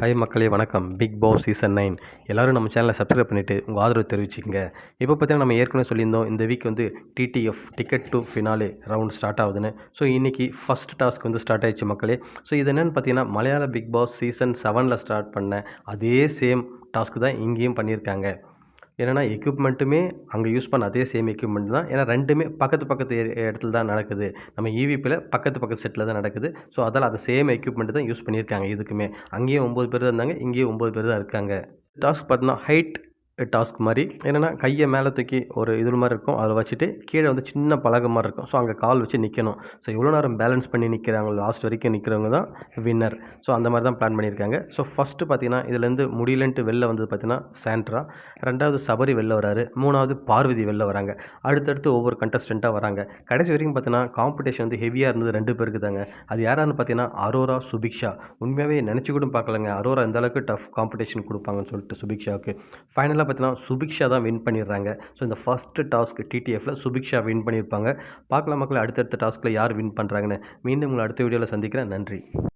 Hi மக்களே வணக்கம். Big Boss season 9 எல்லோரும் நம்ம சேனலை சப்ஸ்கிரைப் பண்ணிவிட்டு உங்கள் ஆதரவு தெரிவிச்சிக்கங்க. இப்போ பார்த்தீங்கன்னா நம்ம ஏற்கனவே சொல்லியிருந்தோம் இந்த வீக் வந்து TTF ticket to finale round start ஆகுதுன்னு. ஸோ இன்றைக்கி ஃபஸ்ட் டாஸ்க் வந்து ஸ்டார்ட் ஆயிடுச்சு மக்களே. ஸோ இது என்னென்னு பார்த்தீங்கன்னா மலையாள பிக் பாஸ் சீசன் 7ல் ஸ்டார்ட் பண்ண அதே சேம் டாஸ்க் தான் இங்கேயும் பண்ணியிருக்காங்க. என்னென்னா எக்யூப்மெண்ட்டுமே அங்கே யூஸ் பண்ண அதே சேம் எக்யூப்மெண்ட் தான். ஏன்னா ரெண்டுமே பக்கத்து இடத்துல தான் நடக்குது. நம்ம ஈவிபியில் பக்கத்து செட்டில் தான் நடக்குது. ஸோ அதால் அந்த சேம் எக்யூப்மெண்ட் தான் யூஸ் பண்ணியிருக்காங்க இதுக்குமே. அங்கேயும் 9 பேர் தான் இருந்தாங்க, இங்கேயும் 9 பேர் தான் இருக்காங்க. டாஸ்க் பார்த்தீங்கன்னா ஹைட் டாஸ்க் மாதிரி. என்னென்னா கையை மேலே தூக்கி ஒரு இது மாதிரி இருக்கும், அதில் வச்சுட்டு கீழே வந்து சின்ன பலகை மாதிரி இருக்கும். ஸோ அங்கே கால் வச்சு நிற்கணும். ஸோ எவ்வளோ நேரம் பேலன்ஸ் பண்ணி நிற்கிறாங்க லாஸ்ட் வரைக்கும் நிற்கிறவங்க தான் வின்னர். ஸோ அந்த மாதிரி தான் பிளான் பண்ணியிருக்காங்க. ஸோ ஃபஸ்ட்டு பார்த்தீங்கன்னா இதுலேருந்து முடியலன்ட்டு வெளில வந்தது பார்த்தீங்கன்னா சாண்ட்ரா, 2வது சபரி வெளில வராரு, 3வது பார்வதி வெளில வராங்க. அடுத்தடுத்து ஒவ்வொரு கண்டஸ்டண்ட்டாக வராங்க. கடைசி வரைக்கும் பார்த்தீங்கன்னா காம்படிஷன் வந்து ஹெவியாக இருந்தது 2 பேருக்கு தாங்க. அது யாரான்னு பார்த்தீங்கன்னா அரோரா, சுபிக்ஷா. உண்மையாகவே நினச்சி கூட பார்க்கலங்க அரோரா இந்த அளவுக்கு டஃப் காம்படிஷன் கொடுப்பாங்கன்னு சொல்லிட்டு சுபிக்ஷாவுக்கு. ஃபைனலாக பார்த்தீங்கன்னா சுபிக்ஷா தான் வின் பண்ணிடுறாங்க. ஸோ இந்த ஃபஸ்ட்டு டாஸ்க் டிடிஎஃப்ல சுபிக்ஷா வின் பண்ணியிருப்பாங்க. பார்க்கலாம் மக்களே அடுத்தடுத்த டாஸ்கில் யார் வின் பண்ணுறாங்கன்னு. மீண்டும் உங்களை அடுத்த வீடியோவில் சந்திக்கிறேன். நன்றி.